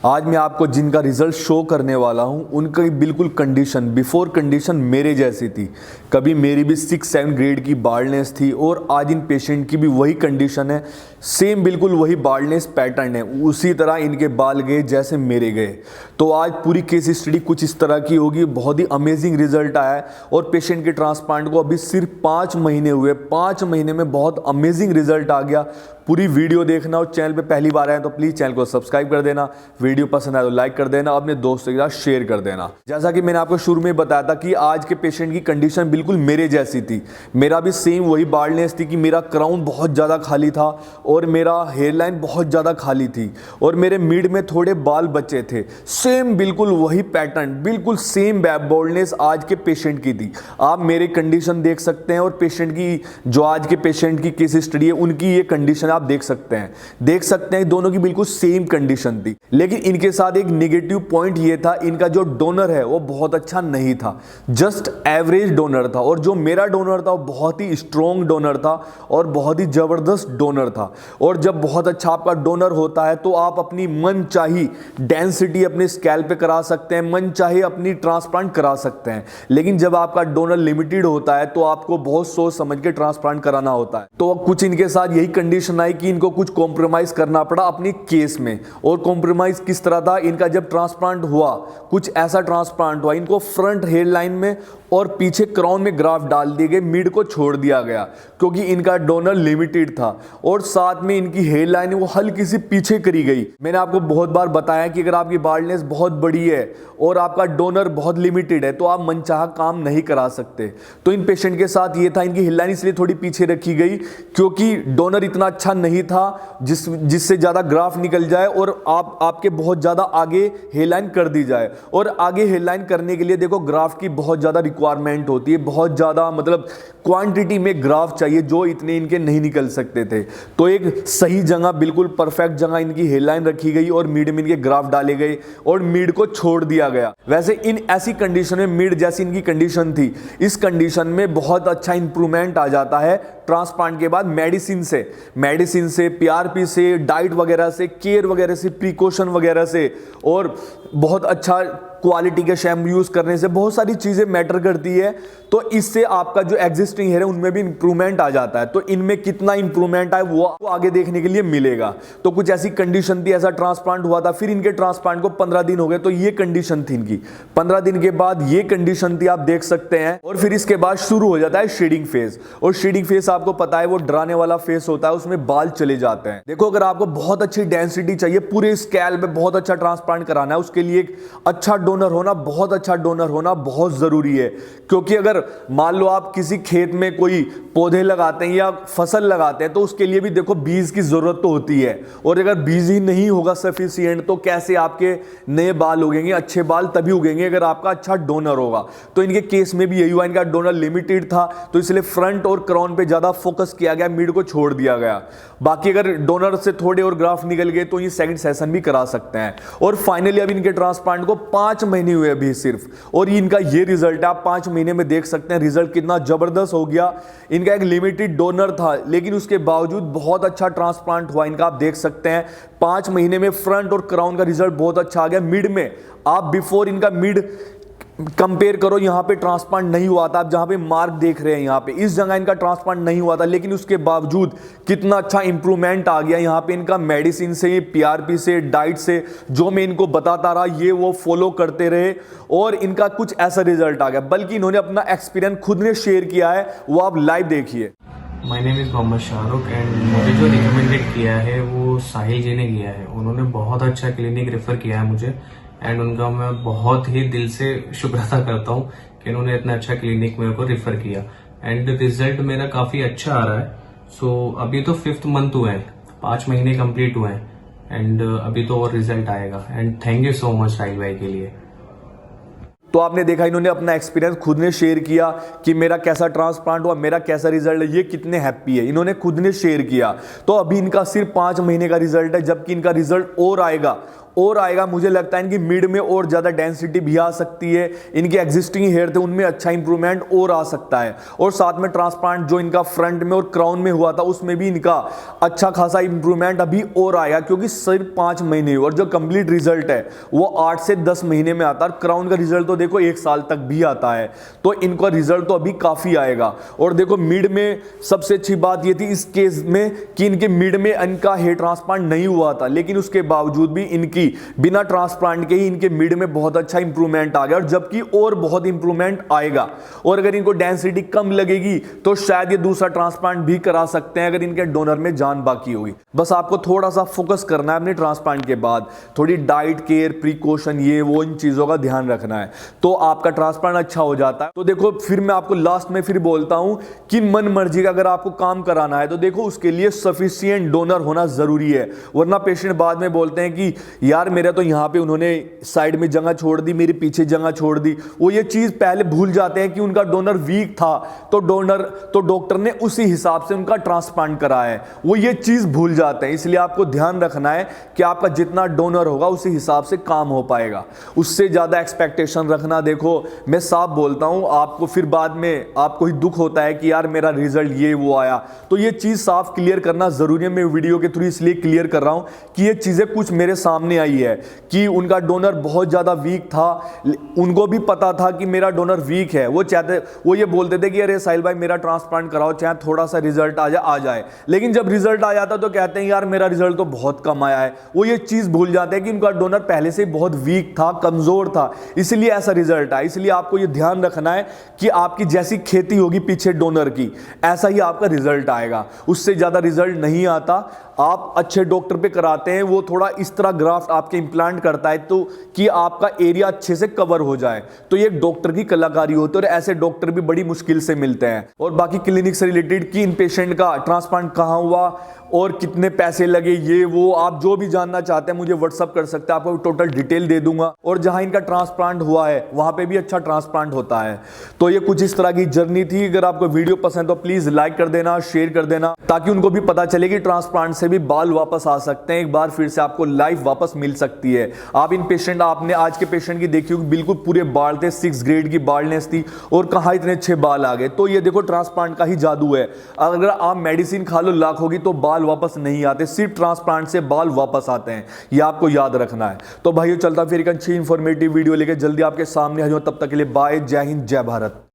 आज मैं आपको जिनका रिजल्ट शो करने वाला हूं उनकी बिल्कुल कंडीशन बिफोर कंडीशन मेरे जैसी थी। कभी मेरी भी 6-7 ग्रेड की बाल्डनेस थी और आज इन पेशेंट की भी वही कंडीशन है। सेम बिल्कुल वही बाल्डनेस पैटर्न है, उसी तरह इनके बाल गए जैसे मेरे गए। तो आज पूरी केस स्टडी कुछ इस तरह की होगी। बहुत ही अमेजिंग रिजल्ट आया है और पेशेंट के ट्रांसप्लांट को अभी सिर्फ 5 महीने हुए। 5 महीने में बहुत अमेजिंग रिजल्ट आ गया। पूरी वीडियो देखना और चैनल पे पहली बार आए तो प्लीज चैनल को सब्सक्राइब कर देना, वीडियो पसंद आए तो लाइक कर देना, अपने दोस्तों के साथ शेयर कर देना। जैसा कि मैंने आपको शुरू में बताया था कि आज के पेशेंट की कंडीशन बिल्कुल मेरे जैसी थी। मेरा भी सेम वही बाल्डनेस थी कि मेरा क्राउन बहुत ज़्यादा खाली था और मेरा हेयर लाइन बहुत ज़्यादा खाली थी और मेरे मिड में थोड़े बाल बचे थे। सेम बिल्कुल वही पैटर्न, बिल्कुल सेम बाल्डनेस आज के पेशेंट की थी। आप मेरे कंडीशन देख सकते हैं और पेशेंट की, जो आज के पेशेंट की केस स्टडी है, उनकी ये कंडीशन आप देख सकते हैं दोनों की बिल्कुल सेम कंडीशन थी। लेकिन इनके साथ एक नेगेटिव पॉइंट ये था, इनका जो डोनर है वो बहुत अच्छा नहीं था, जस्ट एवरेज डोनर था। और जो मेरा डोनर था वो बहुत ही स्ट्रॉन्ग डोनर था और बहुत ही जबरदस्त डोनर था। और जब बहुत अच्छा आपका डोनर होता है तो आप अपनी मन चाही डेंसिटी अपने स्कैल्प पे करा सकते हैं, मन चाहे अपनी ट्रांसप्लांट करा सकते हैं। लेकिन जब आपका डोनर लिमिटेड होता है तो आपको बहुत सोच समझ के ट्रांसप्लांट कराना होता है। तो कुछ इनके साथ यही कंडीशन आई कि इनको कुछ कॉम्प्रोमाइज करना पड़ा अपनी केस में। और कॉम्प्रोमाइज किस तरह था, इनका जब ट्रांसप्लांट हुआ कुछ ऐसा ट्रांसप्लांट हुआ, इनको फ्रंट हेयर लाइन में और पीछे क्राउन में ग्राफ्ट डाल दिए गए, मिड को छोड़ दिया गया क्योंकि इनका डोनर लिमिटेड था। और साथ में इनकी हेयर लाइन वो हल्की सी पीछे करी गई। मैंने आपको बहुत बार बताया कि अगर आपकी बाल्डनेस बहुत बड़ी है और आपका डोनर बहुत लिमिटेड है तो आप मनचाहा काम नहीं करा सकते। तो इन पेशेंट के साथ ये था, इनकी हेयर लाइन इसलिए थोड़ी पीछे रखी गई क्योंकि डोनर इतना अच्छा नहीं था जिससे ज्यादा ग्राफ निकल जाए और आपके बहुत ज्यादा आगे हेयर लाइन कर दी जाए। और आगे हेयर लाइन करने के लिए देखो ग्राफ्ट की बहुत ज्यादा रिक्वायरमेंट होती है, बहुत ज्यादा मतलब क्वांटिटी में ग्राफ चाहिए जो इतने इनके नहीं निकल सकते थे। तो एक सही जगह, बिल्कुल परफेक्ट जगह इनकी हेयर लाइन रखी गई और मिड में इनके ग्राफ डाले गए और मिड को छोड़ दिया गया। वैसे इन ऐसी कंडीशन में मिड जैसी इनकी कंडीशन थी, इस कंडीशन में बहुत अच्छा इंप्रूवमेंट आ जाता है ट्रांसप्लांट के बाद मेडिसिन से, पीआरपी से, डाइट वगैरह से, केयर वगैरह से, प्रिकॉशन वगैरह से और बहुत अच्छा क्वालिटी के शैम्पू यूज करने से बहुत सारी चीजें मैटर करती है। तो इससे आपका जो एग्जिस्टिंग हेयर है उनमें भी इंप्रूवमेंट आ जाता है। तो इनमें कितना इंप्रूवमेंट आए वो आगे देखने के लिए मिलेगा। तो कुछ ऐसी कंडीशन थी, ऐसा ट्रांसप्लांट हुआ था, फिर इनके ट्रांसप्लांट को 15 दिन हो गए तो ये कंडीशन थी इनकी। 15 दिन के बाद ये कंडीशन थी, आप देख सकते हैं। और फिर इसके बाद शुरू हो जाता है शेडिंग फेज। और शेडिंग फेज आपको पता है वो डराने वाला फेज होता है, उसमें बाल चले जाते हैं। देखो अगर आपको बहुत अच्छी डेंसिटी चाहिए, पूरे स्कैल्प में बहुत अच्छा ट्रांसप्लांट कराना है, उसके लिए एक अच्छा डोनर होना, बहुत अच्छा डोनर होना बहुत जरूरी है। क्योंकि अगर मान लो आप किसी खेत में कोई पौधे लगाते हैं या फसल लगाते हैं तो उसके लिए भी देखो बीज की जरूरत तो होती है। और अगर बीज ही नहीं होगा सफिशिएंट तो कैसे आपके नए बाल उगेंगे? अच्छे बाल तभी उगेंगे अगर आपका अच्छा डोनर होगा। तो इनके केस में भी यही हुआ, इनका डोनर लिमिटेड था तो इसलिए फ्रंट और क्राउन पे ज्यादा फोकस किया गया, मिड को छोड़ दिया गया। बाकी अगर डोनर से थोड़े और ग्राफ निकल गए तो ये सेकंड सेशन भी करा सकते हैं। और फाइनली अब इनके ट्रांसप्लांट को 5 महीने हुए अभी सिर्फ, और इनका ये रिजल्ट है। आप 5 महीने में देख सकते हैं रिजल्ट कितना जबरदस्त हो गया। इनका एक लिमिटेड डोनर था लेकिन उसके बावजूद बहुत अच्छा ट्रांसप्लांट हुआ इनका, आप देख सकते हैं। 5 महीने में फ्रंट और क्राउन का रिजल्ट बहुत अच्छा आ गया। मिड में आप बिफोर इनका मिड कंपेयर करो, यहां पे ट्रांसप्लांट नहीं हुआ था। आप जहां पे मार्क देख रहे हैं यहां पे इस जगह इनका ट्रांसप्लांट नहीं हुआ था, लेकिन उसके बावजूद कितना अच्छा इंप्रूवमेंट आ गया यहां पे इनका। मेडिसिन से, पीआरपी से, डाइट से, जो मैं इनको बताता रहा ये वो फॉलो करते रहे और इनका कुछ ऐसा रिजल्ट आ गया। बल्कि इन्होंने अपना एक्सपीरियंस खुद ने शेयर किया है, वो आप लाइव देखिए। My name is Mohammad Shahrukh and मुझे जो रिकमेंडेड किया है वो साहिल जी ने किया है। उन्होंने बहुत अच्छा क्लिनिक रेफर किया है मुझे एंड उनका मैं बहुत ही दिल से शुक्र अदा करता हूँ कि उन्होंने इतना अच्छा क्लिनिक मेरे को रेफर किया एंड रिजल्ट मेरा काफ़ी अच्छा आ रहा है। सो अभी तो 5th मंथ हुआ है, 5 महीने कंप्लीट हुए हैं एंड अभी तो और रिजल्ट आएगा। And thank you so much Sahil भाई के लिए। तो आपने देखा इन्होंने अपना एक्सपीरियंस खुद ने शेयर किया कि मेरा कैसा ट्रांसप्लांट हुआ, मेरा कैसा रिजल्ट है, ये कितने हैप्पी है, इन्होंने खुद ने शेयर किया। तो अभी इनका सिर्फ 5 महीने का रिजल्ट है, जबकि इनका रिजल्ट और आएगा और आएगा। मुझे लगता है इनकी मिड में और ज़्यादा डेंसिटी भी आ सकती है, इनके एग्जिस्टिंग हेयर थे उनमें अच्छा इंप्रूवमेंट और आ सकता है, और साथ में ट्रांसप्लांट जो इनका फ्रंट में और क्राउन में हुआ था उसमें भी इनका अच्छा खासा इंप्रूवमेंट अभी और आया, क्योंकि सिर्फ 5 महीने और जो कंप्लीट रिजल्ट है वो 8 से 10 महीने में आता है। क्राउन का रिजल्ट तो देखो 1 साल तक भी आता है, तो इनका रिजल्ट तो अभी काफ़ी आएगा। और देखो मिड में सबसे अच्छी बात ये थी इस केस में कि इनके मिड में इनका हेयर ट्रांसप्लांट नहीं हुआ था, लेकिन उसके बावजूद भी इनकी बिना ट्रांसप्लांट के ही इनके मिड में बहुत अच्छा इंप्रूवमेंट आ गया, और जबकि और बहुत इंप्रूवमेंट आएगा। और अगर इनको डेंसिटी कम लगेगी तो शायद ये दूसरा ट्रांसप्लांट भी करा सकते हैं अगर इनके डोनर में जान बाकी होगी। बस आपको थोड़ा सा फोकस करना है अपने ट्रांसप्लांट के बाद, थोड़ी डाइट केयर, प्रिकॉशन, ये वो इन चीज़ों का ध्यान रखना है, तो आपका ट्रांसप्लांट अच्छा हो जाता है। तो देखो फिर मैं आपको लास्ट में फिर बोलता हूं कि मन मर्जी का अगर आपको काम कराना है तो देखो उसके लिए सफिशिएंट डोनर होना जरूरी है, वरना पेशेंट बाद में बोलते हैं कि यार मेरा तो यहाँ पे उन्होंने साइड में जगह छोड़ दी, मेरे पीछे जगह छोड़ दी। वो ये चीज़ पहले भूल जाते हैं कि उनका डोनर वीक था तो डॉक्टर ने उसी हिसाब से उनका ट्रांसप्लांट कराया है, वो ये चीज़ भूल जाते हैं। इसलिए आपको ध्यान रखना है कि आपका जितना डोनर होगा उसी हिसाब से काम हो पाएगा, उससे ज़्यादा एक्सपेक्टेशन रखना। देखो मैं साफ बोलता हूँ, आपको फिर बाद में आपको ही दुख होता है कि यार मेरा रिजल्ट ये वो आया, तो ये चीज़ साफ क्लियर करना ज़रूरी है। मैं वीडियो के थ्रू इसलिए क्लियर कर रहा हूँ कि ये चीज़ें कुछ मेरे सामने आई है कि उनका डोनर बहुत ज़्यादा वीक था, उनको भी पता था कि मेरा डोनर वीक है, वो ये बोलते थे कि अरे साहिल भाई मेरा ट्रांसप्लांट कराओ, चाहे थोड़ा सा रिजल्ट आ जाए, लेकिन जब रिजल्ट आ जाता तो कहते हैं यार मेरा रिजल्ट तो बहुत कम आया है। वो ये चीज़ भूल जाते हैं कि उनका डोनर पहले से बहुत वीक था, कमज़ोर था, इसलिए ऐसा रिजल्ट आया। इसलिए आपको ये ध्यान रखना है कि आपकी जैसी खेती होगी पीछे डोनर की, ऐसा ही आपका रिजल्ट आएगा, उससे ज़्यादा रिजल्ट नहीं आता। आप अच्छे डॉक्टर पे कराते हैं, वो थोड़ा इस तरह ग्राफ्ट आपके इम्प्लांट करता है तो कि आपका एरिया अच्छे से कवर हो जाए, तो ये डॉक्टर की कलाकारी होती है, और ऐसे डॉक्टर भी बड़ी मुश्किल से मिलते हैं। और बाकी क्लिनिक से रिलेटेड कि इन पेशेंट का ट्रांसप्लांट कहाँ हुआ और कितने पैसे लगे, ये वो आप जो भी जानना चाहते हैं मुझे व्हाट्सअप कर सकते हैं, आपको टोटल डिटेल दे दूंगा। और जहां इनका ट्रांसप्लांट हुआ है वहां पे भी अच्छा ट्रांसप्लांट होता है। तो ये कुछ इस तरह की जर्नी थी। अगर आपको वीडियो पसंद तो प्लीज लाइक कर देना, शेयर कर देना, ताकि उनको भी पता चले कि ट्रांसप्लांट से भी बाल वापस आ सकते हैं, एक बार फिर से आपको लाइफ वापस मिल सकती है। आप इन पेशेंट, आपने आज के पेशेंट की देखी होगी, बिल्कुल पूरे बाल थे, 6 ग्रेड की बालनेस थी, और कहाँ इतने अच्छे बाल आ गए। तो ये देखो ट्रांसप्लांट का ही जादू है। अगर आप मेडिसिन खा लो लाख होगी तो बाल वापस नहीं आते, सिर्फ ट्रांसप्लांट से बाल वापस आते हैं, ये आपको याद रखना है। तो भाइयों चलता फिर एक अच्छी इंफॉर्मेटिव वीडियो लेके जल्दी आपके सामने आ जाऊं, तब तक के लिए बाय, जय हिंद, जय भारत।